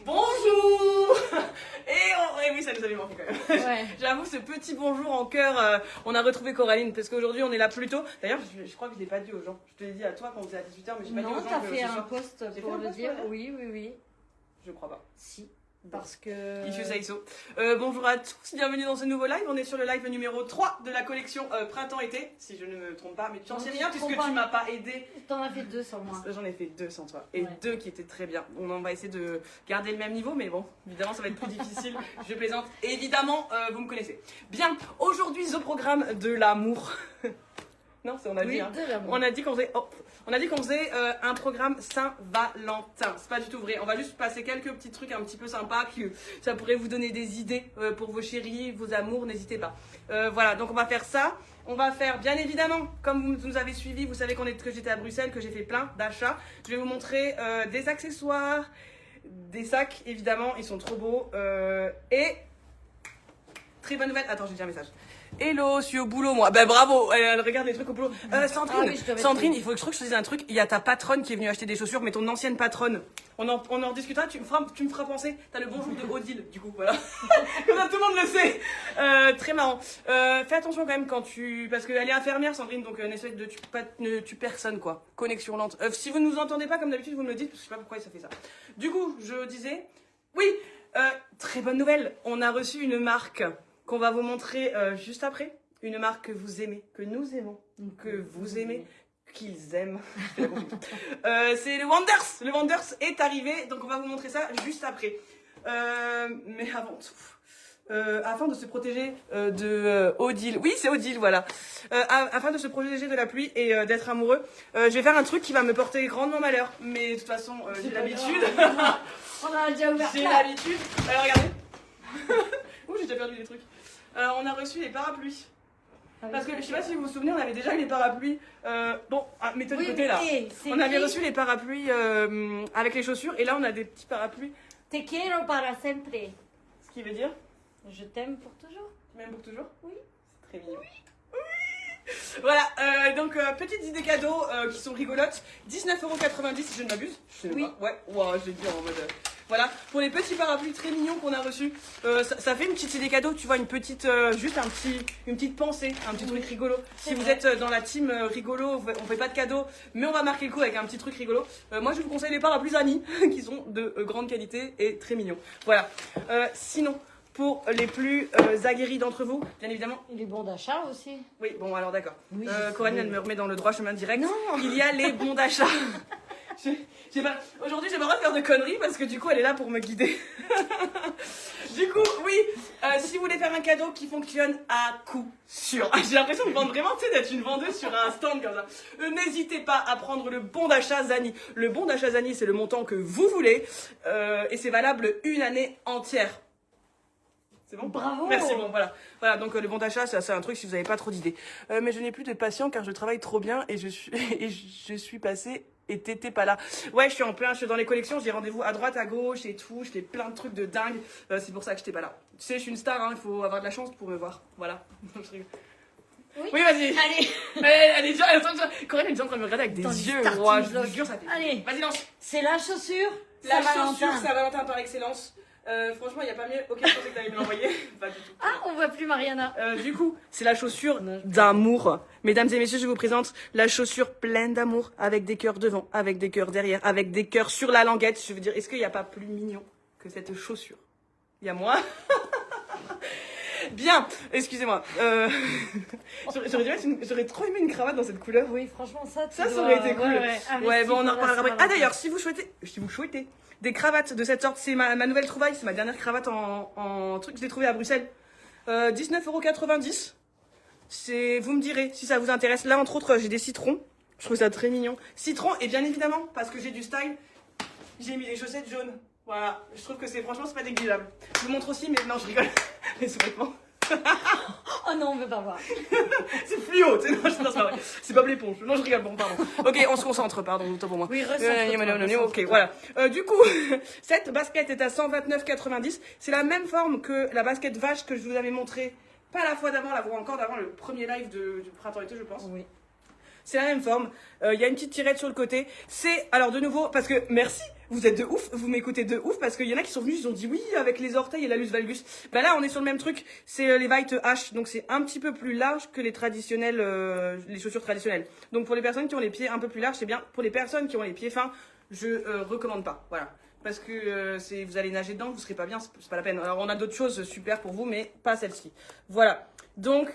Bonjour. Et oui, ça nous avait manqué quand même. Ouais. J'avoue, ce petit bonjour en cœur, on a retrouvé Coraline parce qu'aujourd'hui on est là plus tôt. D'ailleurs, je crois que je l'ai pas dit aux gens. Je te l'ai dit à toi quand on était à 18h, mais j'ai pas dit aux Non, gens t'as que fait ce un soir- post J'ai pour fait un le post dire. pour le Oui, oui, oui. Je crois pas. Si. Parce que. If you say so. Bonjour à tous, bienvenue dans ce nouveau live. On est sur le live numéro 3 de la collection Printemps-été, si je ne me trompe pas. Mais tu en Non, sais tu rien te puisque trompes tu pas. m'as pas aidé. T'en as fait 2 sans moi. J'en ai fait 2 sans toi. Et Ouais. 2 qui étaient très bien. On va essayer de garder le même niveau, mais bon, évidemment, ça va être plus difficile. Je plaisante. Et évidemment, vous me connaissez. Bien, aujourd'hui, au programme de l'amour. Non, c'est on a dit. Oui, Hein. de l'amour. On a dit qu'on faisait, un programme Saint-Valentin. C'est pas du tout vrai. On va juste passer quelques petits trucs un petit peu sympas que ça pourrait vous donner des idées pour vos chéris, vos amours. N'hésitez pas. Voilà, donc on va faire ça. On va faire, bien évidemment, comme vous nous avez suivis, vous savez que j'étais à Bruxelles, que j'ai fait plein d'achats. Je vais vous montrer des accessoires, des sacs, évidemment, ils sont trop beaux. Et très bonne nouvelle. Attends, j'ai déjà un message. Hello, je suis au boulot moi. Ben bravo, elle regarde les trucs au boulot. Sandrine, Ah oui, je dois mettre Sandrine, tout. il faut que je te dise un truc. Il y a ta patronne qui est venue acheter des chaussures, mais ton ancienne patronne. On en discutera, tu me feras penser. T'as le bonjour de Odile, du coup, voilà. Comme ça, tout le monde le sait. Très marrant. Fais attention quand même quand parce qu'elle est infirmière, Sandrine, donc n'essaie de ne tue personne, quoi. Connexion lente. Si vous ne nous entendez pas comme d'habitude, vous me le dites, parce que je sais pas pourquoi ça fait ça. Du coup, je disais, oui, très bonne nouvelle. On a reçu une marque qu'on va vous montrer juste après. Une marque que vous aimez, que nous aimons, que vous aimez, qu'ils aiment. C'est le Wonders. Le Wonders est arrivé, donc on va vous montrer ça juste après. Mais avant tout, afin de se protéger de Odile, oui c'est Odile, voilà. Afin de se protéger de la pluie et d'être amoureux, je vais faire un truc qui va me porter grandement malheur. Mais de toute façon, j'ai pas l'habitude. On a déjà ouvert J'ai là. l'habitude. Alors regardez. Ouh, j'ai déjà perdu des trucs. On a reçu les parapluies. Parce que je sais pas si vous vous souvenez, on avait déjà eu les parapluies. Bon, mets-toi de Oui, côté là. et c'est On avait écrit, reçu les parapluies avec les chaussures et là on a des petits parapluies. Te quiero para siempre. Ce qui veut dire Je t'aime pour toujours. même pour toujours. Oui. C'est très mignon. Voilà, donc petites idées cadeaux qui sont rigolotes. 19,90€ si je ne m'abuse. Je sais Oui. pas. Ouais, wow, je vais dire en mode. Voilà, pour les petits parapluies très mignons qu'on a reçus. Ça fait une petite idée cadeau, tu vois, une petite, juste une petite pensée, un petit truc rigolo. Si vous vrai. êtes dans la team rigolo, on fait pas de cadeaux, mais on va marquer le coup avec un petit truc rigolo. Moi, je vous conseille les parapluies Annie, qui sont de grande qualité et très mignons. Voilà. Sinon, pour les plus aguerris d'entre vous, bien évidemment. Il est bon d'achat aussi. Oui, bon, alors d'accord. Oui, Coraline, elle me remet dans le droit chemin direct. Non. Il y a les bons d'achat. Aujourd'hui, j'ai pas le droit de faire de conneries parce que du coup, elle est là pour me guider. Du coup, oui, si vous voulez faire un cadeau qui fonctionne à coup sûr. J'ai l'impression de vendre vraiment, tu sais, d'être une vendeuse sur un stand comme ça. N'hésitez pas à prendre le bon d'achat Zani. Le bon d'achat Zani, c'est le montant que vous voulez et c'est valable une année entière. C'est bon? Bravo. Merci, bon, voilà. Voilà, donc le bon d'achat, c'est un truc si vous n'avez pas trop d'idées. Mais je n'ai plus de patient car je travaille trop bien et je suis passée et t'étais pas là. Ouais, je suis dans les collections, j'ai rendez-vous à droite, à gauche et tout, je fais plein de trucs de dingue. C'est pour ça que j'étais pas là. Tu sais, je suis une star, hein, il faut avoir de la chance pour me voir. Voilà. Je rigole. Oui, vas-y. Allez. Elle est déjà, Corinne est déjà en train de me regarder avec des Attends, yeux. starting Ouah, je block. vous jure, ça fait. Allez. Vas-y, lance. C'est la chaussure. La Saint-Valentin. chaussure Saint-Valentin par excellence. Franchement, il n'y a pas mieux. Ok, je pensais que t'allais me l'envoyer. Pas du tout. Ah, on voit plus Mariana. Du coup, c'est la chaussure d'amour. Mesdames et messieurs, je vous présente la chaussure pleine d'amour, avec des cœurs devant, avec des cœurs derrière, avec des cœurs sur la languette. Je veux dire, est-ce qu'il n'y a pas plus mignon que cette chaussure? Il y a moi. Bien, excusez-moi. J'aurais trop aimé une cravate dans cette couleur. Oui, franchement, ça Aurait été cool. Ouais, bon, on en reparlera après. après. Ah d'ailleurs, si vous souhaitez des cravates de cette sorte, c'est ma nouvelle trouvaille, c'est ma dernière cravate en truc, je l'ai trouvée à Bruxelles. 19,90€. Vous me direz si ça vous intéresse. Là, entre autres, j'ai des citrons. Je trouve ça très mignon. Citron, et bien évidemment, parce que j'ai du style, j'ai mis des chaussettes jaunes. Voilà, je trouve que franchement, c'est pas négligeable. Je vous montre aussi, mais non, je rigole. Les sous-vêtements. Oh non, on veut pas voir. C'est fluo, tu sais, non, c'est pas vrai. C'est pas l'éponge. Non, je rigole, bon, pardon. Ok, on se concentre, pardon, autant pour moi. Oui, recentre-toi, ok, voilà. Du coup, cette basket est à 129,90. C'est la même forme que la basket vache que je vous avais montrée, pas la fois d'avant, la fois encore d'avant, le premier live du printemps-été, je pense. Oui. C'est la même forme. Il y a une petite tirette sur le côté. C'est, alors de nouveau, parce que merci Vous êtes de ouf, vous m'écoutez de ouf parce qu'il y en a qui sont venus, ils ont dit oui avec les orteils et la l'alus valgus. Bah là on est sur le même truc, c'est les White H, donc c'est un petit peu plus large que les traditionnels, les chaussures traditionnelles. Donc pour les personnes qui ont les pieds un peu plus larges, c'est bien. Pour les personnes qui ont les pieds fins, je recommande pas, voilà. Parce que vous allez nager dedans, vous serez pas bien, c'est pas la peine. Alors on a d'autres choses super pour vous, mais pas celle-ci. Voilà. Donc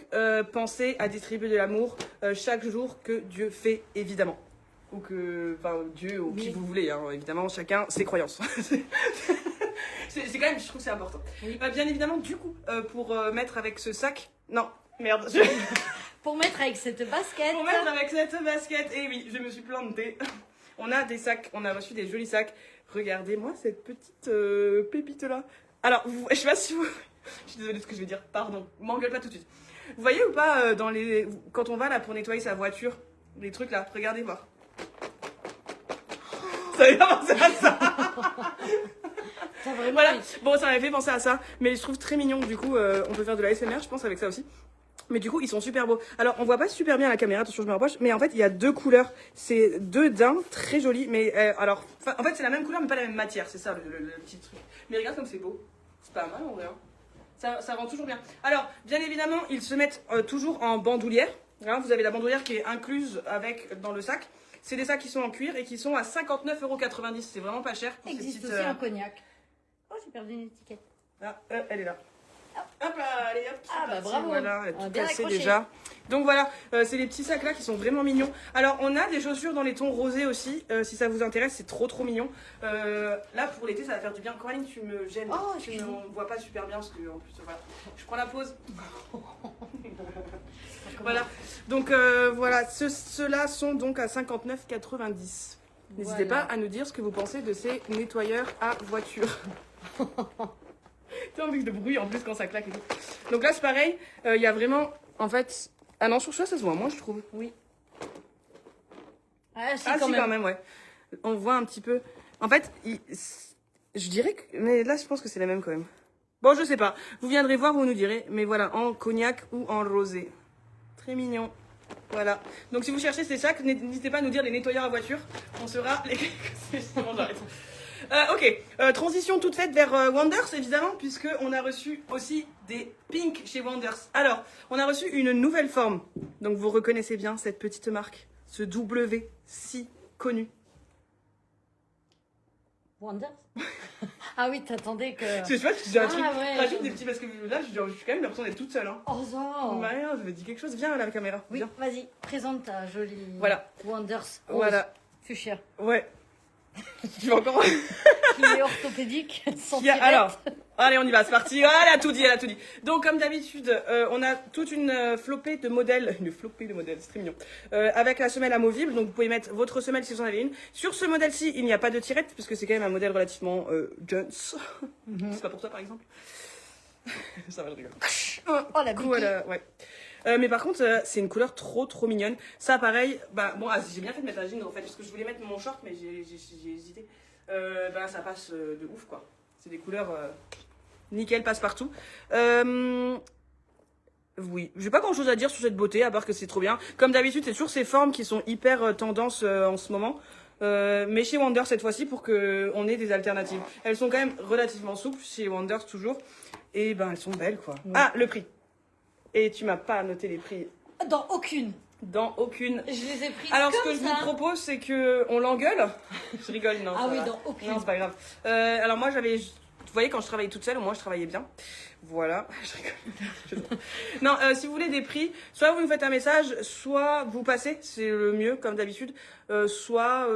pensez à distribuer de l'amour chaque jour que Dieu fait, évidemment. Ou que, enfin, Dieu, ou qui vous voulez, hein, évidemment, chacun ses croyances. c'est quand même, je trouve que c'est important. Oui. Bien évidemment, du coup, pour mettre avec ce sac, non, merde, Pour mettre avec cette basket. pour mettre avec cette basket, et oui, je me suis plantée. On a des sacs, on a reçu des jolis sacs. Regardez-moi cette petite pépite là. Alors, je sais pas si vous, je suis désolée de ce que je vais dire, pardon, m'engueule pas tout de suite. Vous voyez ou pas quand on va là pour nettoyer sa voiture, les trucs là, regardez voir. Ça m'a fait penser à ça. T'as vraiment Voilà. Bon, ça m'avait fait penser à ça, mais je trouve très mignon. Du coup, on peut faire de la ASMR, je pense, avec ça aussi. Mais du coup, ils sont super beaux. Alors, on voit pas super bien à la caméra, attention, je me rapproche. Mais en fait, il y a deux couleurs. C'est deux daims très jolis. Mais alors, en fait, c'est la même couleur, mais pas la même matière. C'est ça le petit truc. Mais regarde comme c'est beau. C'est pas mal en vrai. Hein. Ça rend toujours bien. Alors, bien évidemment, ils se mettent toujours en bandoulière. Hein, vous avez la bandoulière qui est incluse dans le sac. C'est des sacs qui sont en cuir et qui sont à 59,90 €. C'est vraiment pas cher. Pour existe ces aussi petites, un cognac. Oh, j'ai perdu une étiquette. Ah, elle est là. Hop là, allez hop. Ah, bah, parti, bravo. Voilà, elle est On a tout bien cassée accroché. déjà. Donc voilà, c'est les petits sacs là qui sont vraiment mignons. Alors on a des chaussures dans les tons rosés aussi, si ça vous intéresse, c'est trop mignon. Là pour l'été ça va faire du bien. Coraline, tu me gênes, Oh, tu me vois pas super bien parce que en plus voilà. Je prends la pause. Voilà, donc voilà, ceux-là sont donc à 59,90 €. N'hésitez Voilà. pas à nous dire ce que vous pensez de ces nettoyeurs à voiture. T'as envie de bruit en plus quand ça claque et tout. Donc là c'est pareil, il y a vraiment, en fait... Ah non, sur ça se voit moins je trouve. Oui. Ah, si, Ah quand si même. quand même, ouais. On voit un petit peu... En fait, je dirais que... Mais là je pense que c'est la même quand même. Bon, je sais pas. Vous viendrez voir, vous nous direz. Mais voilà, en cognac ou en rosé. Très mignon. Voilà. Donc si vous cherchez ces sacs, n'hésitez pas à nous dire les nettoyeurs à voiture. On sera les... C'est bon, j'arrête. Ok, transition toute faite vers Wonders évidemment, puisqu'on a reçu aussi des Pink chez Wonders. Alors, on a reçu une nouvelle forme. Donc vous reconnaissez bien cette petite marque, ce W si connu. Wonders. Ah oui, t'attendais que. Parce que je sais pas, je dis un truc, ouais. rajoute des petits, parce que là, je suis quand même l'impression d'être toute seule. Hein. Oh, ça. Bah, rien, je me dis quelque chose, viens à la caméra. Oui, Viens. vas-y, présente ta jolie. Voilà. Wonders. Rose. Voilà. Fuchsia. Ouais. Tu vas encore. Qui est orthopédique. Sans tirette. Alors, allez, on y va, c'est parti. Ah, elle a tout dit, elle a tout dit. Donc, comme d'habitude, on a toute une flopée de modèles. Une flopée de modèles, c'est très mignon. Avec la semelle amovible. Donc, vous pouvez mettre votre semelle si vous en avez une. Sur ce modèle-ci, il n'y a pas de tirette, puisque c'est quand même un modèle relativement jeans. C'est pas pour toi, par exemple. Ça va, je rigole. Oh, la Du coup, bouquille. ouais. Mais par contre, c'est une couleur trop mignonne. Ça, pareil, bah bon, j'ai bien fait de mettre un jean en fait, parce que je voulais mettre mon short, mais j'ai hésité. Bah ça passe de ouf quoi. C'est des couleurs nickel, passe-partout. Oui, j'ai pas grand chose à dire sur cette beauté, à part que c'est trop bien. Comme d'habitude, c'est toujours ces formes qui sont hyper tendance en ce moment. Mais chez Wonder cette fois-ci pour qu'on ait des alternatives. Elles sont quand même relativement souples chez Wonder toujours. Et ben elles sont belles quoi. Oui. Ah, le prix. Et tu m'as pas noté les prix Dans aucune. dans aucune. Je les ai prises. Alors ce comme que je ça. vous propose c'est que on l'engueule. Je rigole, non. Ah ça oui, va. dans aucune. Non, c'est pas grave. Alors moi j'avais, vous voyez quand je travaillais toute seule, au moins je travaillais bien. Voilà, je rigole. Non, si vous voulez des prix, soit vous nous faites un message, soit vous passez, c'est le mieux comme d'habitude, soit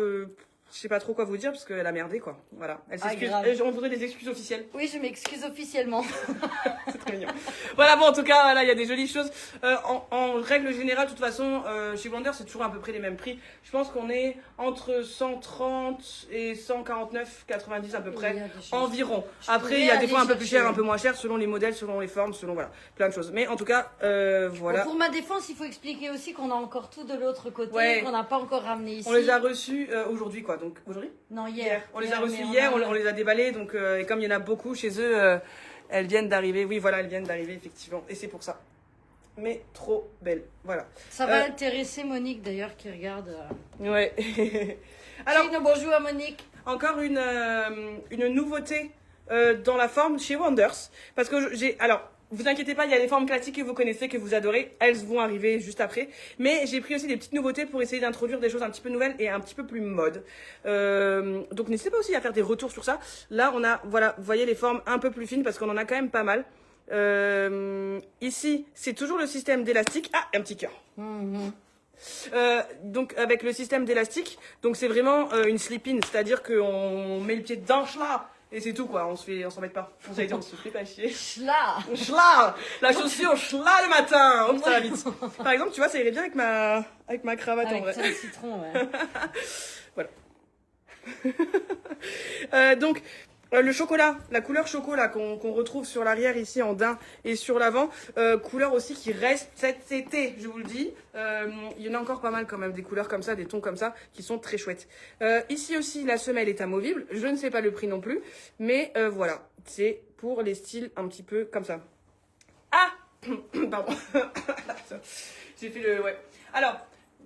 je sais pas trop quoi vous dire parce qu'elle a merdé quoi. Voilà, elle s'excuse. grave. On voudrait des excuses officielles. Oui, je m'excuse officiellement. C'est trop mignon. Voilà, bon, en tout cas, voilà, il y a des jolies choses. En règle générale, de toute façon, chez Wonder, c'est toujours à peu près les mêmes prix. Je pense qu'on est entre 130 et 149,90 à peu près, Il y a des choses. environ. Je Après, pourrais il y a des aller fois un peu plus cher, chercher. un peu moins cher, selon les modèles, selon les formes, selon, voilà, plein de choses. Mais en tout cas, voilà. Bon, pour ma défense, il faut expliquer aussi qu'on a encore tout de l'autre côté, Ouais. qu'on n'a pas encore ramené ici. On les a reçus aujourd'hui, quoi. Donc, aujourd'hui? Non, hier. On les a reçus mais hier, a- on les a déballés. Donc, et comme il y en a beaucoup chez eux, elles viennent d'arriver. Oui, voilà, elles viennent d'arriver, effectivement. Et c'est pour ça. Mais trop belles. Voilà. Ça va intéresser Monique d'ailleurs qui regarde. Ouais. Alors, Chine, bonjour à Monique. encore une nouveauté dans la forme chez Wonders. Parce que alors, vous inquiétez pas, il y a des formes classiques que vous connaissez, que vous adorez. Elles vont arriver juste après. Mais j'ai pris aussi des petites nouveautés pour essayer d'introduire des choses un petit peu nouvelles et un petit peu plus mode. Donc n'hésitez pas aussi à faire des retours sur ça. Là, on a, voilà, vous voyez les formes un peu plus fines parce qu'on en a quand même pas mal. Ici, c'est toujours le système d'élastique. Ah, un petit cœur. Donc avec le système d'élastique, donc c'est vraiment une slip-in, c'est-à-dire qu'on met le pied dedans, là. Et c'est tout quoi, on s'embête pas. J'allais dire, on se fait pas chier. Schla. Schla. La chaussure, schla le matin. Hop, ça va vite. Par exemple, tu vois, ça irait bien avec ma cravate en vrai. Avec le citron, ouais. Voilà. Donc, le chocolat, la couleur chocolat qu'on retrouve sur l'arrière ici en daim et sur l'avant, couleur aussi qui reste cet été, je vous le dis. Il y en a encore pas mal quand même, des couleurs comme ça, des tons comme ça, qui sont très chouettes. Ici aussi, la semelle est amovible. Je ne sais pas le prix non plus, mais voilà, c'est pour les styles un petit peu comme ça. Ah pardon. J'ai fait le... Ouais. Alors...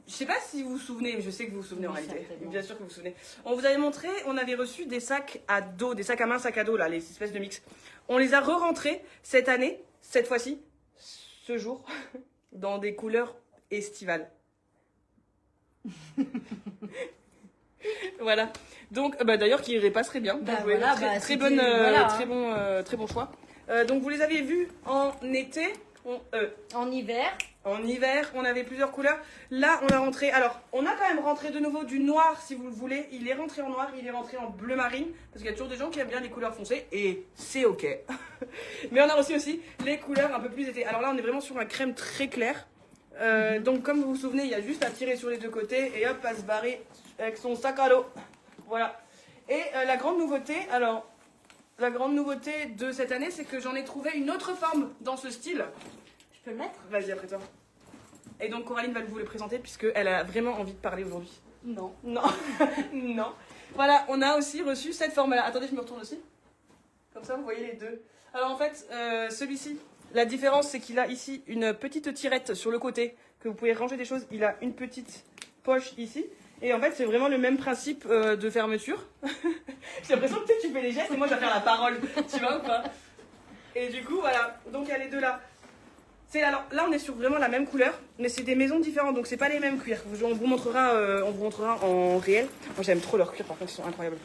Je sais pas si vous vous souvenez, mais je sais que vous vous souvenez en réalité. Bien sûr que vous vous souvenez. On vous avait montré, on avait reçu des sacs à dos, des sacs à main, sacs à dos, là, les espèces de mix. On les a re-rentrés cette année, cette fois-ci, ce jour, dans des couleurs estivales. Voilà. Donc, d'ailleurs, qui passeraient bien. Voilà, très bon choix. Donc, vous les avez vus en été. En hiver. En hiver, on avait plusieurs couleurs. Là, on a rentré... Alors, on a quand même rentré de nouveau du noir, si vous le voulez. Il est rentré en noir, il est rentré en bleu marine. Parce qu'il y a toujours des gens qui aiment bien les couleurs foncées. Et c'est OK. Mais on a aussi les couleurs un peu plus été. Alors là, on est vraiment sur un crème très clair. Donc, comme vous vous souvenez, il y a juste à tirer sur les deux côtés. Et hop, à se barrer avec son sac à dos. Voilà. Et la grande nouveauté... Alors, la grande nouveauté de cette année, c'est que j'en ai trouvé une autre forme dans ce style. Je peux le mettre? Vas-y, après toi. Et donc, Coraline va vous le présenter puisqu'elle a vraiment envie de parler aujourd'hui. Non. Non. Non. Voilà, on a aussi reçu cette forme-là. Attendez, je me retourne aussi. Comme ça, vous voyez les deux. Alors, en fait, celui-ci, la différence, c'est qu'il a ici une petite tirette sur le côté que vous pouvez ranger des choses. Il a une petite poche ici. Et en fait, c'est vraiment le même principe de fermeture. J'ai l'impression que tu fais les gestes et moi, je vais faire la parole. Tu vois ou pas? Et du coup, voilà. Donc, il y a les deux là. Alors, là, on est sur vraiment la même couleur, mais c'est des maisons différentes, donc c'est pas les mêmes cuirs. On vous montrera en réel. Moi, j'aime trop leurs cuirs, par contre, ils sont incroyables.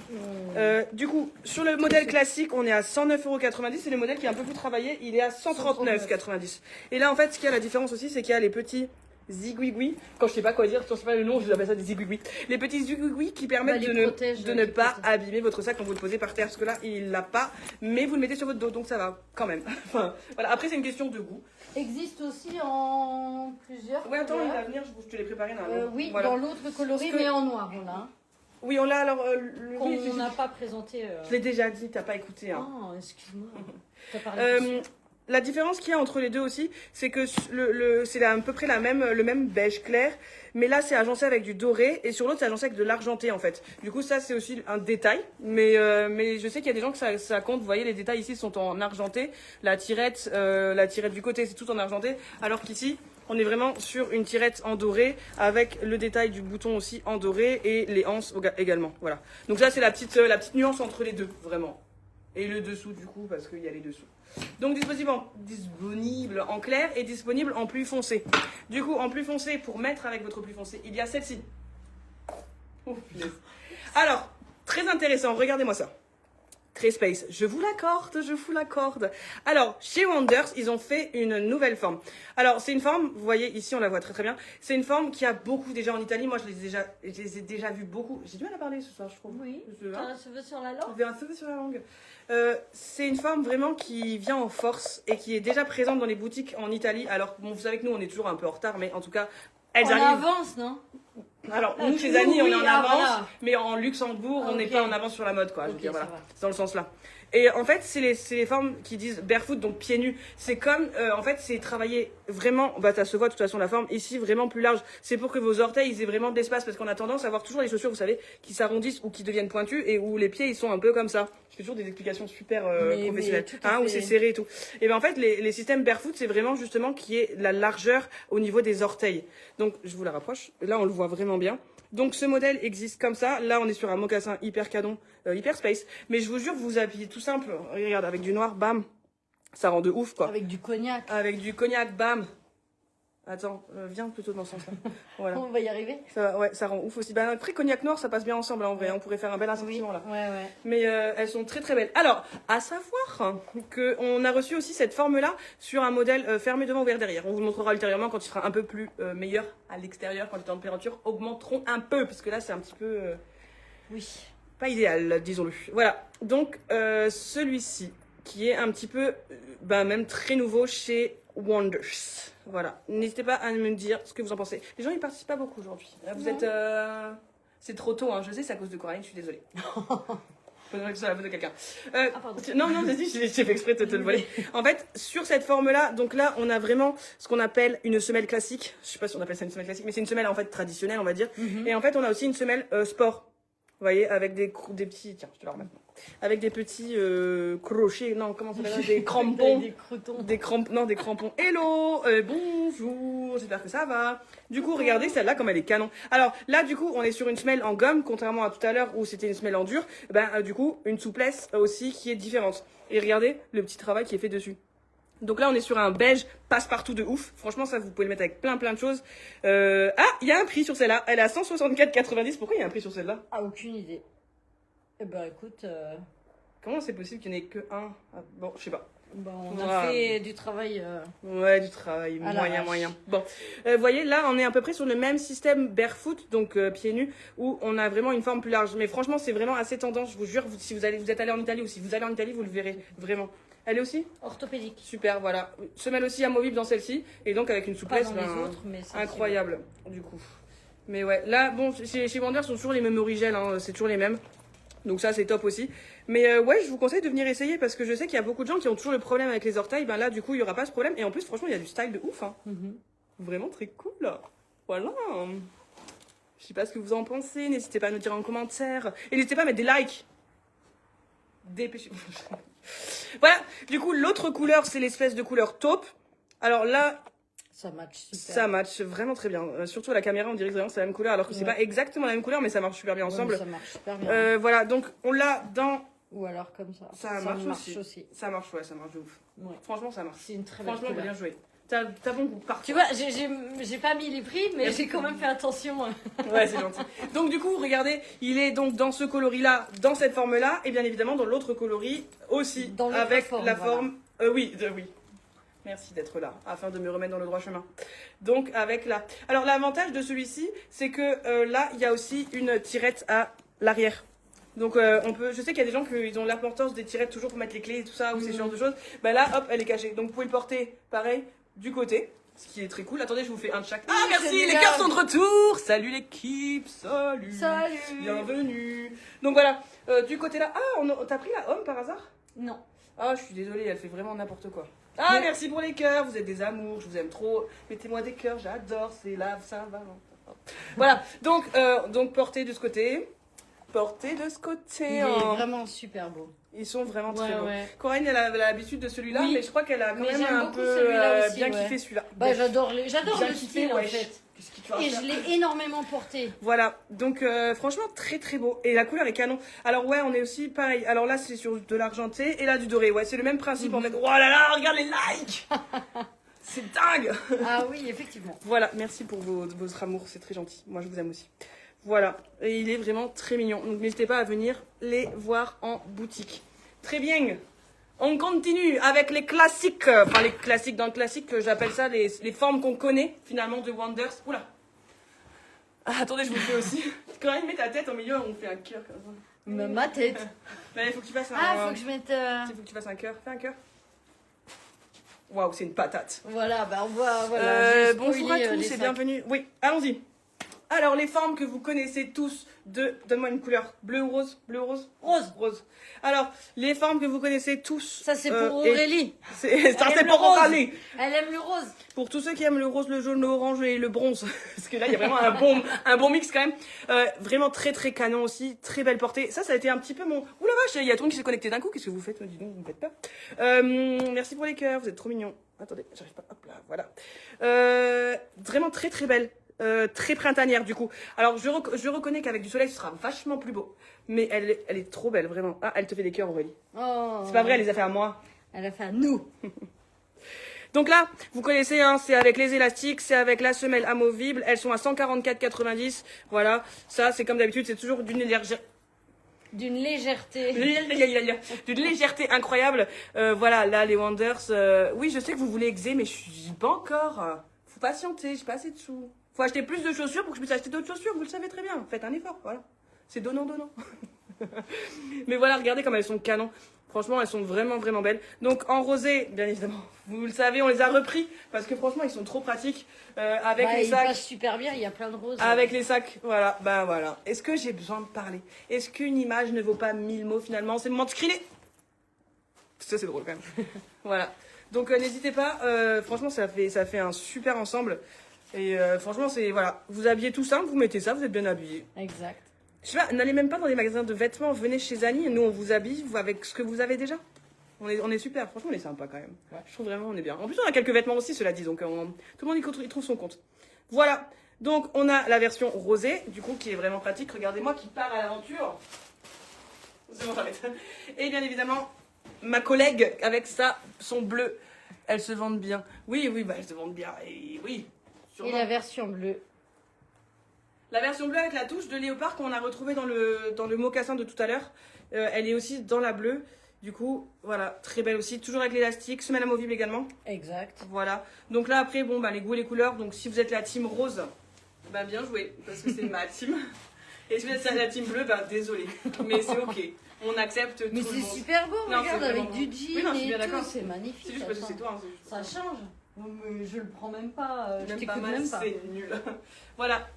Du coup, sur le modèle classique, on est à 109,90 €. Et le modèle qui est un peu plus travaillé, il est à 139,90 €. Et là, en fait, ce qu'il y a la différence aussi, c'est qu'il y a les petits zigouigouis. Quand je sais pas quoi dire, quand je sais pas le nom, je appelle ça des zigouigouis. Les petits zigouigouis qui permettent de ne pas abîmer votre sac quand vous le posez par terre, parce que là, il l'a pas, mais vous le mettez sur votre dos, donc ça va quand même. Enfin, voilà. Après, c'est une question de goût. Existe aussi en plusieurs. Ouais, attends, il va venir, je te l'ai préparé normalement. Oui, voilà. dans l'autre coloris, mais en noir, on l'a. Oui, on l'a alors. On n'a pas présenté. Je l'ai déjà dit, t'as pas écouté. Hein. Oh, excuse-moi. T'as parlé La différence qu'il y a entre les deux aussi, c'est que c'est à peu près le même beige clair, mais là c'est agencé avec du doré et sur l'autre c'est agencé avec de l'argenté en fait. Du coup ça c'est aussi un détail, mais je sais qu'il y a des gens que ça compte. Vous voyez les détails ici sont en argenté, la tirette du côté c'est tout en argenté, alors qu'ici on est vraiment sur une tirette en doré avec le détail du bouton aussi en doré et les anses également. Voilà. Donc ça c'est la petite nuance entre les deux vraiment. Et le dessous du coup parce qu'il y a les dessous. Donc disponible en clair et disponible en plus foncé. Du coup, en plus foncé, pour mettre avec votre plus foncé, il y a celle-ci. Oh, alors, très intéressant, regardez-moi ça. Très space, je vous l'accorde. Alors, chez Wonders, ils ont fait une nouvelle forme. Alors, c'est une forme, vous voyez, ici on la voit très très bien. C'est une forme qui a beaucoup déjà en Italie. Moi, je les ai déjà vus beaucoup. J'ai du mal à parler ce soir, je trouve. Oui, t'as un cheveu sur la langue. J'ai un cheveu sur la langue. C'est une forme vraiment qui vient en force et qui est déjà présente dans les boutiques en Italie. Alors, bon, vous savez que nous, on est toujours un peu en retard, mais en tout cas, elles arrivent. En avance, non? Alors, nous, chez Annie, on est en avance, voilà. mais en Luxembourg, on n'est pas en avance sur la mode, quoi. Je veux dire, voilà. Ça va. C'est dans le sens-là. Et en fait, c'est les formes qui disent barefoot, donc pieds nus. C'est comme, en fait, c'est travailler vraiment, ça se voit de toute façon la forme, ici, vraiment plus large. C'est pour que vos orteils, ils aient vraiment de l'espace, parce qu'on a tendance à avoir toujours les chaussures, vous savez, qui s'arrondissent ou qui deviennent pointues, et où les pieds, ils sont un peu comme ça. Je fais toujours des explications super professionnelles, où c'est serré et tout. Et ben en fait, les systèmes barefoot, c'est vraiment justement qui est la largeur au niveau des orteils. Donc, je vous la rapproche. Là, on le voit vraiment vraiment bien. Donc ce modèle existe comme ça. Là, on est sur un mocassin hyper canon, hyper space. Mais je vous jure, vous habillez tout simple. Regarde, avec du noir, bam. Ça rend de ouf, quoi. Avec du cognac. Avec du cognac, bam. Attends, viens plutôt dans ce sens-là. Voilà. On va y arriver. Ça rend ouf aussi. Bah, après, cognac noir, ça passe bien ensemble, hein, en vrai. On pourrait faire un bel assortiment, là. Ouais. Mais elles sont très très belles. Alors, à savoir qu'on a reçu aussi cette forme-là sur un modèle fermé devant, ouvert derrière. On vous le montrera ultérieurement quand il sera un peu plus meilleur à l'extérieur, quand les températures augmenteront un peu, parce que là, c'est un petit peu Oui. pas idéal, disons-le. Voilà. Donc, celui-ci, qui est un petit peu, même très nouveau chez Wonders. Voilà. N'hésitez pas à me dire ce que vous en pensez. Les gens, ils participent pas beaucoup aujourd'hui. Vous êtes... C'est trop tôt, hein. Je sais, c'est à cause de Coraline, je suis désolée. Faudrait que ce soit la faute de quelqu'un. Non, vas-y, j'ai fait exprès de te le voler. En fait, sur cette forme-là, donc là, on a vraiment ce qu'on appelle une semelle classique. Je sais pas si on appelle ça une semelle classique, mais c'est une semelle en fait traditionnelle, on va dire. Et en fait, on a aussi une semelle sport. Vous voyez, avec des petits... Tiens, je te la remets maintenant. Avec des petits crochets, non, comment ça s'appelle, des crampons. Des croutons. Des crampons. Hello, bonjour, j'espère que ça va. Du coup, regardez celle-là comme elle est canon. Alors là, du coup, on est sur une semelle en gomme, contrairement à tout à l'heure où c'était une semelle en dur. Du coup, une souplesse aussi qui est différente. Et regardez le petit travail qui est fait dessus. Donc là, on est sur un beige passe-partout de ouf. Franchement, ça, vous pouvez le mettre avec plein de choses. Ah, il y a un prix sur celle-là. Elle est à 164,90. Pourquoi il y a un prix sur celle-là? Ah, aucune idée. Eh ben, écoute... Comment c'est possible qu'il n'y en ait que un? Bon, je sais pas. Bon, on a fait du travail... Ouais, du travail, moyen. Bon, vous voyez, là, on est à peu près sur le même système barefoot, donc pieds nus, où on a vraiment une forme plus large. Mais franchement, c'est vraiment assez tendance, je vous jure, si vous êtes allé en Italie ou si vous allez en Italie, vous le verrez, vraiment. Elle est aussi orthopédique. Super, voilà. Semelle aussi amovible dans celle-ci, et donc avec une souplesse les autres, mais incroyable, du coup. Mais ouais, là, bon, chez Wonder, ce sont toujours les mêmes origelles, hein, c'est toujours les mêmes. Donc ça, c'est top aussi. Mais ouais, je vous conseille de venir essayer parce que je sais qu'il y a beaucoup de gens qui ont toujours le problème avec les orteils. Là, du coup, il n'y aura pas ce problème. Et en plus, franchement, il y a du style de ouf. Hein. Vraiment très cool. Voilà. Je sais pas ce que vous en pensez. N'hésitez pas à nous dire en commentaire. Et n'hésitez pas à mettre des likes. Dépêchez-vous. Voilà. Du coup, l'autre couleur, c'est l'espèce de couleur taupe. Alors là... Ça match super. Ça match vraiment très bien. Surtout à la caméra, on dirait que c'est la même couleur, alors que c'est pas exactement la même couleur, mais ça marche super bien ensemble. Ça marche super bien. Voilà, donc on l'a dans... Ou alors comme ça. Ça marche aussi. Ça marche, ouais, ça marche de ouf. Ouais. Franchement, ça marche. C'est une très belle couleur. Franchement, bien joué. T'as bon goût partout. Tu vois, j'ai pas mis les prix, mais j'ai quand même fait attention. Ouais, c'est gentil. Donc du coup, regardez, il est donc dans ce coloris-là, dans cette forme-là, et bien évidemment dans l'autre coloris aussi, dans avec forme, la forme... Oui. Merci d'être là, afin de me remettre dans le droit chemin. Donc, avec là. Alors, l'avantage de celui-ci, c'est que là, il y a aussi une tirette à l'arrière. Donc, on peut... Je sais qu'il y a des gens qui ont l'importance des tirettes toujours pour mettre les clés et tout ça, ou ces genres de choses. Là, hop, elle est cachée. Donc, vous pouvez le porter, pareil, du côté, ce qui est très cool. Attendez, je vous fais un de chaque. Ah, merci, les cœurs sont de retour. Salut l'équipe, salut. Bienvenue. Donc, voilà, du côté là... Ah, t'as pris la homme par hasard? Non. Ah, je suis désolée, elle fait vraiment n'importe quoi. Ah, merci pour les cœurs, vous êtes des amours, je vous aime trop. Mettez-moi des cœurs, j'adore, c'est la Saint-Valentin. Voilà, donc portez de ce côté. Portez de ce côté. Il est vraiment super beau. Ils sont vraiment très beaux. Ouais. Coraline, elle a l'habitude de celui-là, mais je crois qu'elle a quand même un peu bien kiffé celui-là. J'adore le style en fait. Et je l'ai énormément porté. Voilà, donc franchement très très beau. Et la couleur est canon. Alors ouais, on est aussi pareil. Alors là, c'est sur de l'argenté et là du doré. Ouais, c'est le même principe en fait. Oh là là, regarde les likes. C'est dingue. Ah oui, effectivement. Voilà, merci pour votre amour, c'est très gentil. Moi, je vous aime aussi. Voilà, et il est vraiment très mignon. Donc n'hésitez pas à venir les voir en boutique. Très bien. On continue avec les classiques. Enfin, les classiques dans le classique, j'appelle ça les formes qu'on connaît finalement de Wonders. Oula. Ah, attendez, je vous le fais aussi. Quand même, mets ta tête au milieu, on fait un cœur comme ça. Ma tête. Il faut que tu fasses un... Ah, faut que je mette... Il faut que tu fasses un cœur. Fais un cœur. Waouh, c'est une patate. Voilà, on voit... Voilà, bonjour à tous et bienvenue. Oui, allons-y. Alors, les formes que vous connaissez tous Donne-moi une couleur. Bleu ou rose? Bleu ou rose? Rose. Alors, les formes que vous connaissez tous... Ça, c'est pour Aurélie. Ça, c'est pour Aurélie. Elle aime le rose. Pour tous ceux qui aiment le rose, le jaune, l'orange et le bronze. Parce que là, il y a vraiment un bon mix quand même. Vraiment très, très canon aussi. Très belle portée. Ça a été un petit peu mon... Ouh la vache, il y a tout le monde qui s'est connecté d'un coup. Qu'est-ce que vous faites? Dis donc, vous me faites peur. Merci pour les cœurs. Vous êtes trop mignons. Attendez, j'arrive pas. Hop là, voilà. Vraiment très, très belle. très printanière du coup. Alors je reconnais qu'avec du soleil ce sera vachement plus beau. Mais elle est trop belle, vraiment. Ah, elle te fait des cœurs, Aurélie. Oh. C'est pas vrai, elle les a fait à moi. Elle a fait à nous. Donc là, vous connaissez, hein, c'est avec les élastiques, c'est avec la semelle amovible. Elles sont à 144,90. Voilà, ça c'est comme d'habitude, c'est toujours d'une légèreté. D'une légèreté. D'une légèreté incroyable. Voilà, là les Wonders. Oui, je sais que vous voulez exé, mais je suis pas encore. Faut patienter, j'ai pas assez de sous. Faut acheter plus de chaussures pour que je puisse acheter d'autres chaussures. Vous le savez très bien. Faites un effort, voilà. C'est donnant. Mais voilà, regardez comme elles sont canon. Franchement, elles sont vraiment, vraiment belles. Donc, en rosé, bien évidemment, vous le savez, on les a repris parce que franchement, ils sont trop pratiques. Avec les sacs. Ils passent super bien, il y a plein de roses. Avec les sacs, voilà, ben voilà. Est-ce que j'ai besoin de parler? Est-ce qu'une image ne vaut pas 1000 mots finalement? C'est le moment de screener. Ça, c'est drôle quand même. Voilà. Donc, n'hésitez pas. Franchement, ça fait un super ensemble. Et franchement, c'est, voilà. Vous habillez tout simple, vous mettez ça, vous êtes bien habillé. Exact. Je sais pas, n'allez même pas dans les magasins de vêtements, venez chez Annie, nous on vous habille avec ce que vous avez déjà. On est super, franchement on est sympa quand même. Ouais. Je trouve vraiment on est bien. En plus on a quelques vêtements aussi, cela dit, donc tout le monde y trouve son compte. Voilà, donc on a la version rosée, du coup qui est vraiment pratique. Regardez-moi qui part à l'aventure. C'est bon, j'arrête. Et bien évidemment, ma collègue avec ça, son bleu, elles se vendent bien. Oui, bah elles se vendent bien, et oui. Sûrement. Et la version bleue. La version bleue avec la touche de léopard qu'on a retrouvée dans le mocassin de tout à l'heure, elle est aussi dans la bleue. Du coup, voilà, très belle aussi. Toujours avec l'élastique, semelle amovible également. Exact. Voilà. Donc là, après, bon, bah, les goûts et les couleurs. Donc si vous êtes la team rose, bah, bien joué, parce que c'est ma team. Et si vous êtes la team bleue, bah, désolé. Mais c'est ok. On accepte tout mais le monde. Mais c'est super beau, non, regarde, avec du jean oui, et tout. C'est magnifique. C'est juste parce que c'est toi. Hein, ça change. Mais je le prends même pas. Je t'écoute même pas. C'est nul. Voilà.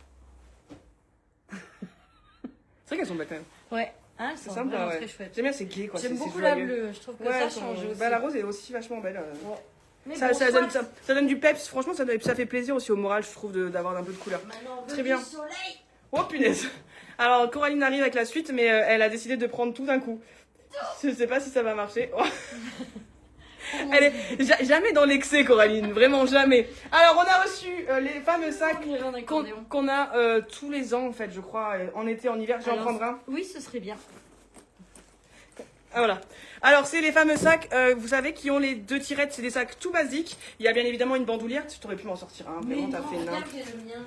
C'est vrai qu'elles sont belles quand même. Ouais, hein, c'est sympa, ouais. Très chouette. J'aime bien, c'est gay quoi. J'aime beaucoup la bleue, je trouve que ça change aussi. Bah, la rose est aussi vachement belle. Ouais. Mais ça, bon, ça donne du peps, franchement ça fait plaisir aussi au moral, je trouve, d'avoir un peu de couleur. Maintenant, très bien. Du soleil. Oh punaise. Alors Coraline arrive avec la suite, mais elle a décidé de prendre tout d'un coup. Je sais pas si ça va marcher. Oh. Elle est jamais dans l'excès, Coraline, vraiment jamais. Alors, on a reçu les fameux sacs qu'on a tous les ans, en fait, je crois, en été, en hiver. Je vais en prendre un. Oui, ce serait bien. Ah, voilà. Alors, c'est les fameux sacs, vous savez, qui ont les 2 tirettes. C'est des sacs tout basiques. Il y a bien évidemment une bandoulière. Tu aurais pu m'en sortir un. Mais vraiment, non, t'as fait regarde, j'ai le mien.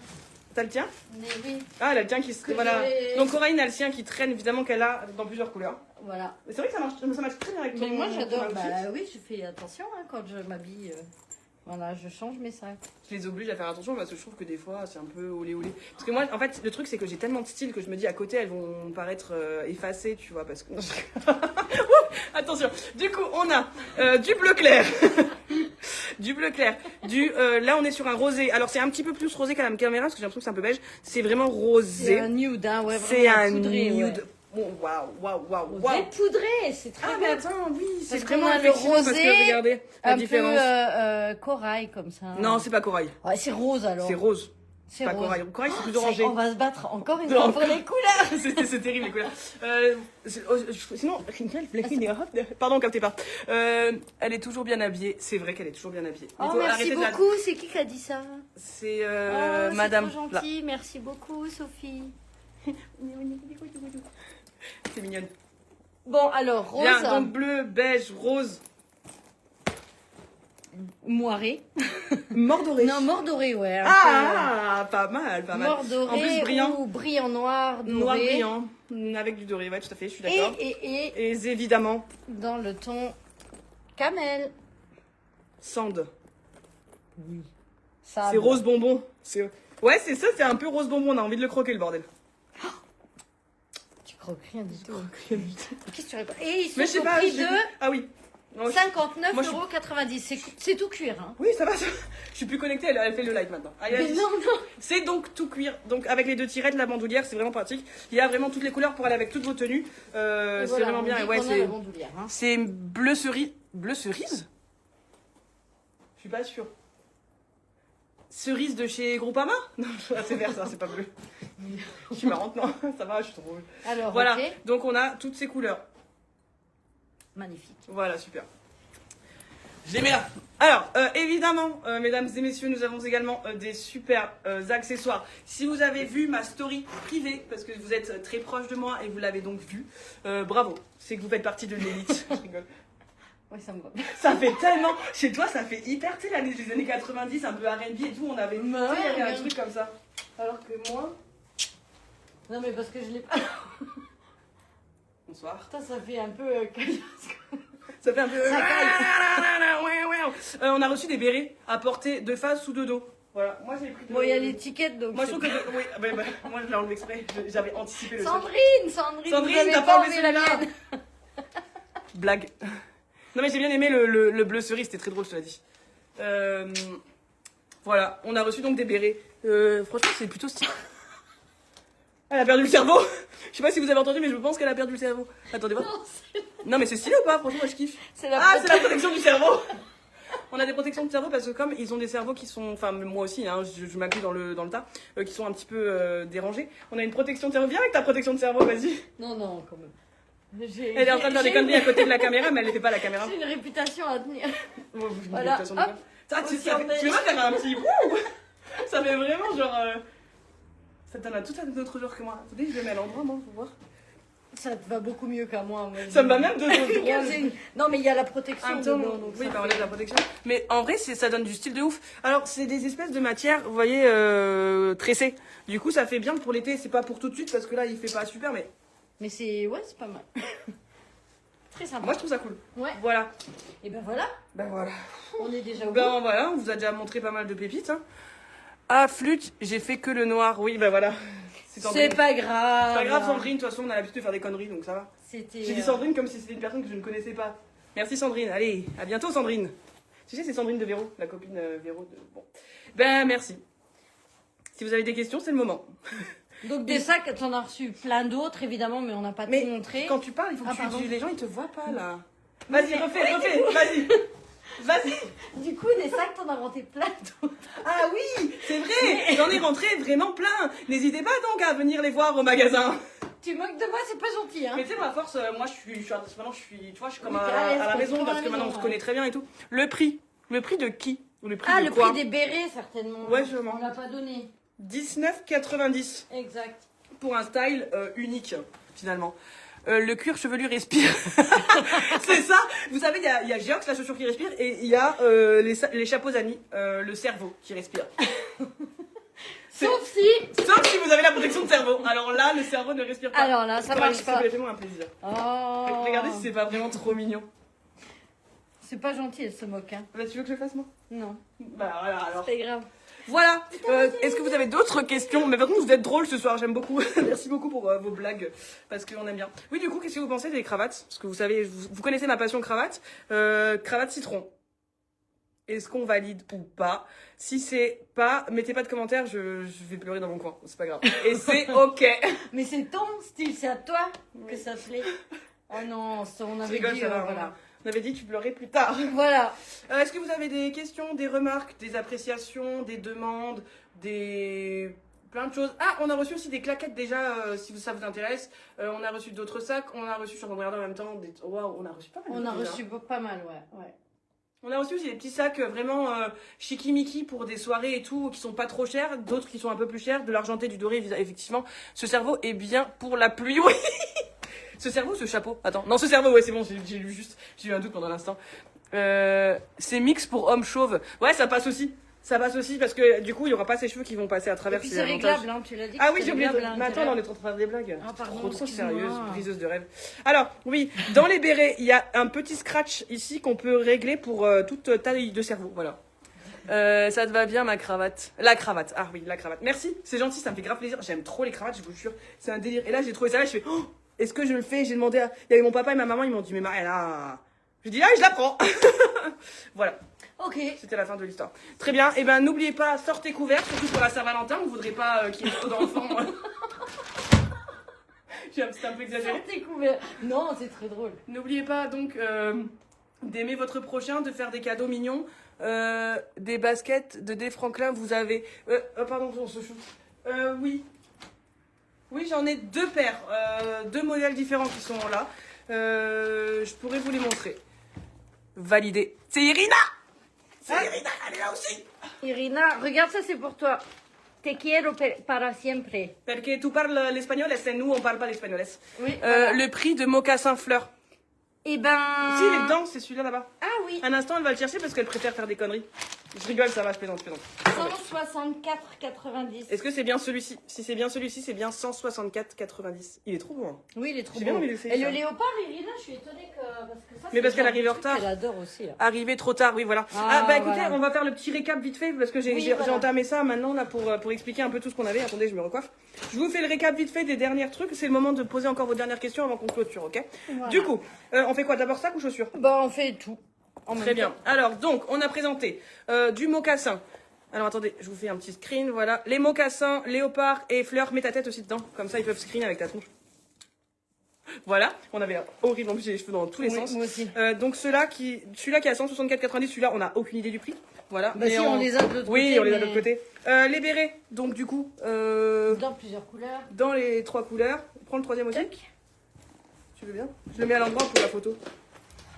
T'as le tien? Mais oui. Ah, elle a le tien qui se... Voilà. Donc, Coraline a le sien qui traîne, évidemment, qu'elle a dans plusieurs couleurs. Voilà. C'est vrai que ça marche très bien avec toi. Mais moi, j'adore. Bah oui, je fais attention hein, quand je m'habille. Voilà, je change mes sacs. Je les oblige à faire attention parce que je trouve que des fois, c'est un peu olé. Parce que moi, en fait, le truc, c'est que j'ai tellement de style que je me dis à côté, elles vont paraître effacées, tu vois, parce que... Attention. Du coup, on a du bleu clair. Du bleu clair. Là, on est sur un rosé. Alors, c'est un petit peu plus rosé qu'à la caméra parce que j'ai l'impression que c'est un peu beige. C'est vraiment rosé. C'est un nude, hein, ouais. C'est un poudré, nude. Ouais. Bon, waouh. Poudré, c'est très bien. Mais attends, oui, c'est parce vraiment le rosé, parce que regardez la différence. Un peu corail comme ça. Non, c'est pas corail. Ouais, c'est rose alors. C'est rose. C'est pas rose. corail. Corail, c'est plus orangé. On va se battre encore une fois pour les couleurs. C'est terrible les couleurs. Sinon, pardon, captez pas. Elle est toujours bien habillée. C'est vrai qu'elle est toujours bien habillée. Oh, merci beaucoup. C'est qui a dit ça? C'est Madame. C'est trop gentil. Merci beaucoup, Sophie. C'est mignonne. Bon, alors, rose. Bien, donc bleu, beige, rose. Moiré. Mordoré. Non, mordoré, ouais. Pas mal. Mordoré en plus, brillant. Ou brillant noir, doré. Noir brillant, avec du doré, ouais, tout à fait, je suis d'accord. Et évidemment. Dans le ton camel. Sand. Oui. C'est rose bonbon. Ouais, c'est ça, c'est un peu rose bonbon, on a envie de le croquer, le bordel. Tu croques rien du tout. Qu'est-ce que tu réponds? Et ils sont mais je sais au pas, prix de... Ah oui. 59,90 €. C'est tout cuir. Hein. Oui, ça va. Je suis plus connectée, elle fait le live maintenant. Mais non. C'est donc tout cuir. Donc avec les 2 tirettes, la bandoulière, c'est vraiment pratique. Il y a vraiment toutes les couleurs pour aller avec toutes vos tenues. C'est vraiment bien. Et ouais, c'est bleu cerise. Bleu cerise? Je suis pas sûre. Cerise de chez Groupama? Non, c'est vert ça, c'est pas bleu. Je suis marrante, non? Ça va, je suis trop drôle. Alors, voilà. Okay. Donc on a toutes ces couleurs. Magnifique. Voilà, super. Je les mets là. Alors, évidemment, mesdames et messieurs, nous avons également des super accessoires. Si vous avez vu ma story privée, parce que vous êtes très proche de moi et vous l'avez donc vu, bravo, c'est que vous faites partie de l'élite. Je rigole. Oui, ça me va. Ça fait tellement... Chez toi, ça fait hyper, tu sais, les années 90, un peu R&B et tout, on avait... il y avait un truc comme ça. Alors que moi... Non, mais parce que je l'ai pas... Bonsoir. Putain, ça fait un peu... Ça fait un peu... on a reçu des bérets à porter de face ou de dos. Voilà, moi j'ai pris... Bon, il y a l'étiquette, donc... Moi je trouve que... Oui, moi je l'ai enlevé exprès, j'avais anticipé le truc. Sandrine, t'as pas enlevé la celui-là. mienne. Blague. Non mais j'ai bien aimé le bleu cerise, c'était très drôle, je te l'ai dit. Voilà, on a reçu donc des bérets. Franchement, c'est plutôt stylé. Elle a perdu le cerveau. Je sais pas si vous avez entendu, mais je pense qu'elle a perdu le cerveau. Attendez voir. Non mais c'est stylé ou pas? Franchement, moi je kiffe. C'est la protection du cerveau. On a des protections de cerveau parce que comme ils ont des cerveaux qui sont, enfin moi aussi, hein, je m'inclus dans le tas, qui sont un petit peu dérangés. On a une protection de cerveau. Viens avec ta protection de cerveau, vas-y. Non, quand même. Elle est en train de faire des conneries à côté de la caméra, mais elle ne fait pas la caméra. J'ai une réputation à tenir. Voilà. Tu veux pas faire un petit wouh? Ça fait vraiment genre... Ça t'en a tout un autre genre que moi. Attendez, je le mets à l'endroit, moi, pour voir. Ça te va beaucoup mieux qu'à moi. Ça me va même de droit. Non, mais il y a la protection dedans. Donc oui, bah on a de la protection. Mais en vrai, ça donne du style de ouf. Alors, c'est des espèces de matières, vous voyez, tressées. Du coup, ça fait bien pour l'été. C'est pas pour tout de suite parce que là, il fait pas super, mais... Mais c'est... Ouais, c'est pas mal. Très sympa. Moi, je trouve ça cool. Ouais. Voilà. Et ben voilà. Ben voilà. On est déjà au bout. Ben voilà, on vous a déjà montré pas mal de pépites. Hein. Ah, flûte, j'ai fait que le noir. Oui, ben voilà. C'est pas grave. C'est pas grave, Sandrine. De toute façon, on a l'habitude de faire des conneries, donc ça va. J'ai dit Sandrine comme si c'était une personne que je ne connaissais pas. Merci, Sandrine. Allez, à bientôt, Sandrine. Tu sais, c'est Sandrine de Véro, la copine Véro de... Bon. Ben, merci. Si vous avez des questions, c'est le moment. Donc des sacs, t'en as reçu plein d'autres évidemment, mais on n'a pas tout montré. Quand tu parles, il faut que les gens ils te voient pas là. Vas-y, refais, vas-y. Vas-y. Du coup, des sacs, t'en as rentré plein d'autres. Ah oui, c'est vrai. J'en ai rentré vraiment plein. N'hésitez pas donc à venir les voir au magasin. Tu moques de moi, c'est pas gentil, hein. Mais tu sais, moi, à force, moi je suis comme à la maison parce que maintenant on se connaît très bien et tout. Le prix de qui? Ou le prix de quoi? Prix des bérets certainement. Ouais, je m'en. On l'a pas donné. 19,90. Exact. Pour un style unique, finalement. Le cuir chevelu respire. C'est ça. Vous savez, il y a Geox, la chaussure qui respire, et il y a les chapeaux amis, le cerveau qui respire. Sauf si vous avez la protection de cerveau. Alors là, le cerveau ne respire pas. Alors là, ça marche pas. Fais-moi un plaisir. Oh. Regardez si c'est pas vraiment trop mignon. C'est pas gentil, elle se moque. Hein. Bah, tu veux que je le fasse, moi? Non. Bah voilà, alors. C'est grave. Voilà. Est-ce que vous avez d'autres questions? Mais par contre, vous êtes drôle ce soir, j'aime beaucoup. Merci beaucoup pour vos blagues, parce qu'on aime bien. Oui, du coup, qu'est-ce que vous pensez des cravates? Parce que vous savez, vous connaissez ma passion cravate. Cravate citron. Est-ce qu'on valide ou pas? Si c'est pas, mettez pas de commentaires, je vais pleurer dans mon coin. C'est pas grave. Et c'est ok. Mais c'est ton style, c'est à toi que ça plaît. Oh non, on avait dit, voilà. On avait dit que tu pleurais plus tard. Voilà. Est-ce que vous avez des questions, des remarques, des appréciations, des demandes, plein de choses? Ah, on a reçu aussi des claquettes déjà, si ça vous intéresse. On a reçu d'autres sacs. On a reçu, je suis en train de regarder en même temps, waouh, on a reçu pas mal. On a reçu pas mal, ouais. On a reçu aussi des petits sacs vraiment chiki-miki pour des soirées et tout, qui sont pas trop chers, d'autres qui sont un peu plus chers, de l'argenté, du doré, effectivement. Ce cerveau est bien pour la pluie, oui. Ce cerveau, ce chapeau. Attends, non, ce cerveau, ouais, c'est bon, j'ai lu juste, j'ai eu un doute pendant l'instant. C'est mix pour homme chauve. Ouais, ça passe aussi. Ça passe aussi parce que du coup, il y aura pas ses cheveux qui vont passer à travers. Et puis c'est réglable, hein, tu l'as dit. Ah oui, j'ai oublié. Mais attends, on est en train de faire des blagues. Ah, pardon. Trop sérieuse, briseuse de rêve. Alors, oui, dans les bérets, il y a un petit scratch ici qu'on peut régler pour toute taille de cerveau. Voilà. Ça te va bien ma cravate? La cravate. Ah oui, la cravate. Merci, c'est gentil, ça me fait grave plaisir. J'aime trop les cravates, je vous jure. C'est un délire. Et là, j'ai trouvé ça là, je fais oh, est-ce que je le fais? J'ai demandé il y avait mon papa et ma maman, ils m'ont dit mais Mariana. Je dis ah, je la prends. Voilà. Ok. C'était la fin de l'histoire. Très bien. Et ben n'oubliez pas, sortez couverts, surtout pour la Saint-Valentin. On ne voudrait pas qu'il y ait trop d'enfants. C'était un peu exagéré. Sortez couverts. Non, c'est très drôle. N'oubliez pas donc d'aimer votre prochain, de faire des cadeaux mignons. Des baskets de D. Franklin, vous avez... pardon, on se shoot. Oui. Oui, j'en ai 2 paires. 2 modèles différents qui sont là. Je pourrais vous les montrer. validé. C'est Irina. C'est Irina, elle est là aussi. Irina, regarde ça, c'est pour toi. Te quiero para siempre. Parce que tu parles l'espagnol, et nous on parle pas l'espagnol. Oui. Voilà. Le prix de mocassin fleur. Eh ben. Si, il est dedans, c'est celui-là là-bas. Ah oui. Un instant, elle va le chercher parce qu'elle préfère faire des conneries. Je rigole, ça va, je plaisante. 164,90. Est-ce que c'est bien celui-ci? Si c'est bien celui-ci, c'est bien 164,90. Il est trop beau. Hein. Oui, il est trop J'ai bien beau. envie de le faire, Et ça. le léopard, Irina, je suis étonnée que. Parce que ça, Mais parce qu'elle arrive en retard. Elle adore aussi. Là. Arrivé trop tard, oui, voilà. Ah, Bah écoutez, voilà. on va faire le petit récap vite fait parce que j'ai Oui, voilà. entamé ça maintenant là pour expliquer un peu tout ce qu'on avait. Attendez, je me recoiffe. Je vous fais le récap vite fait des derniers trucs. C'est le moment de poser encore vos dernières questions avant qu'on clôture, ok? Voilà. Du coup, on fait quoi? D'abord sac ou chaussures? Bah, on fait tout. Très bien. Alors, donc, on a présenté du mocassin. Alors, attendez, je vous fais un petit screen, voilà. Les mocassins, léopard et fleurs, mets ta tête aussi dedans. Comme ça, ils peuvent screen avec ta tronche. Voilà, on avait horrible, en plus j'ai les cheveux dans tous les Oui, sens. moi aussi. Donc celui-là qui est à 164,90, celui-là, on n'a aucune idée du prix. Voilà. Bah si, on les a de l'autre côté. Oui, on les a de mais l'autre côté. Les bérets, donc du coup, Dans plusieurs couleurs. dans les 3 couleurs. Prends le troisième aussi. Tac. Tu veux bien? Je le mets à l'endroit pour la photo.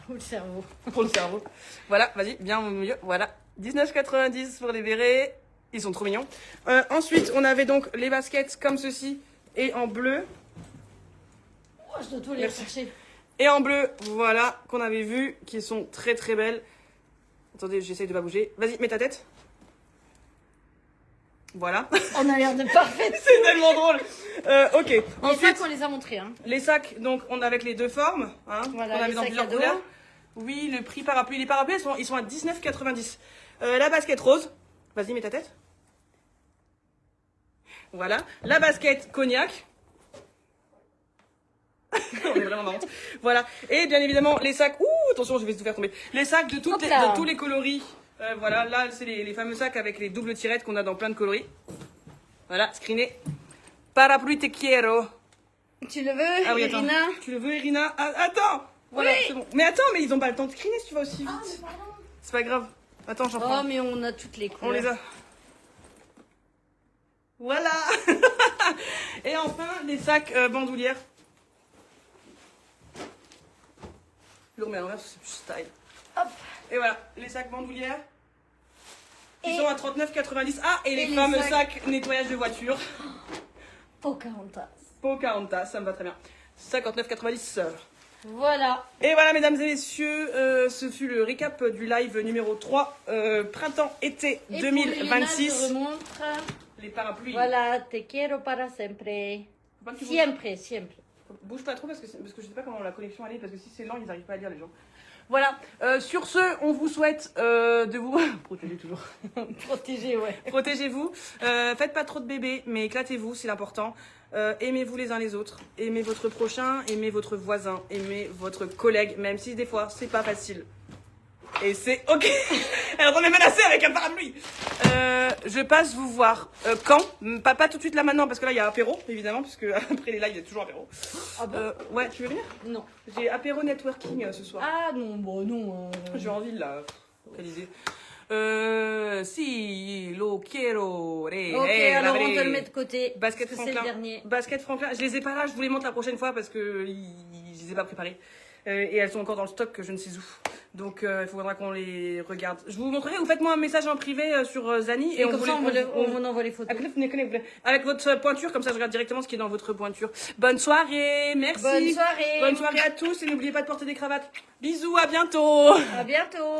Ou le cerveau. Pour le cerveau. Voilà, vas-y, bien au milieu. Voilà. 19,90 pour les bérets. Ils sont trop mignons. Ensuite, on avait donc les baskets comme ceci et en bleu. Oh, je dois tout les Merci. chercher. Et en bleu, voilà, qu'on avait vu, qui sont très très belles. Attendez, j'essaye de pas bouger. Vas-y, mets ta tête. Voilà. On a l'air de parfaite. C'est tellement drôle. Ok. Les Ensuite, sacs, on les a montrés. Hein. les sacs, donc on a avec les deux formes. Hein, Voilà, on avait les dans sacs plusieurs à dos. couleurs. Oui, le prix parapluie. Les parapluies, ils sont à 19,90. La basket rose. Vas-y, mets ta tête. Voilà. La basket cognac. On est vraiment marrant. Voilà. Et bien évidemment, les sacs. Ouh, attention, je vais tout faire tomber. Les sacs de, Hop là. de tous les coloris. Voilà, là, c'est les fameux sacs avec les doubles tirettes qu'on a dans plein de coloris. Voilà, screené. Parapluie te quiero. Tu le veux, Ah oui, attends. Irina? Tu le veux, Irina? Ah, attends. Voilà, Oui. c'est bon. Mais attends, mais ils ont pas le temps de screener si tu vas aussi vite. C'est pas grave. Attends, j'en Oh, prends. mais on a toutes les couleurs. On les a. Voilà. Et enfin, les sacs bandoulières. Je le remets à l'envers parce que c'est plus style. Hop. Et voilà, les sacs bandoulières. Ils Et- sont à 39,90. Ah, et les les fameux sacs- sacs nettoyage de voiture. Pocahontas. Pocahontas, ça me va très bien. 59,90. Voilà. Et voilà, mesdames et messieurs, ce fut le récap du live numéro 3, printemps-été Et pour Irina, 2026. je remontre. Les parapluies. Voilà, te quiero para siempre. Faut pas que tu Siempre, siempre. bouge pas trop parce que je sais pas comment la connexion elle est, parce que si c'est lent, ils n'arrivent pas à lire les gens. Voilà, sur ce, on vous souhaite de vous protéger toujours. Protégé, ouais. Protégez-vous, faites pas trop de bébés, mais éclatez-vous, c'est l'important. Aimez-vous les uns les autres, aimez votre prochain, aimez votre voisin, aimez votre collègue, même si des fois c'est pas facile. Et c'est ok. Elle est en train de me menacer avec un parapluie. Je passe vous voir quand, pas tout de suite là maintenant parce que là il y a apéro évidemment puisque après les lives il y a toujours apéro. Ah bon? Ouais, tu veux venir? Non. J'ai apéro networking ce soir. Ah non, bon, non. J'ai envie de la localiser. Si, lo quiero. Ok, alors on te le met de côté. Basket parce que c'est le Franklin. dernier. Basket Franklin. Je les ai pas là, je vous les montre la prochaine fois parce que je les ai pas préparées. Et elles sont encore dans le stock que je ne sais où. Donc il faudra qu'on les regarde. Je vous montrerai, vous faites-moi un message en privé sur Zani. Et comme ça, on envoie les photos. Avec votre pointure, comme ça je regarde directement ce qui est dans votre pointure. Bonne soirée, merci. Bonne soirée. Bonne soirée à tous et n'oubliez pas de porter des cravates. Bisous, à bientôt. À bientôt.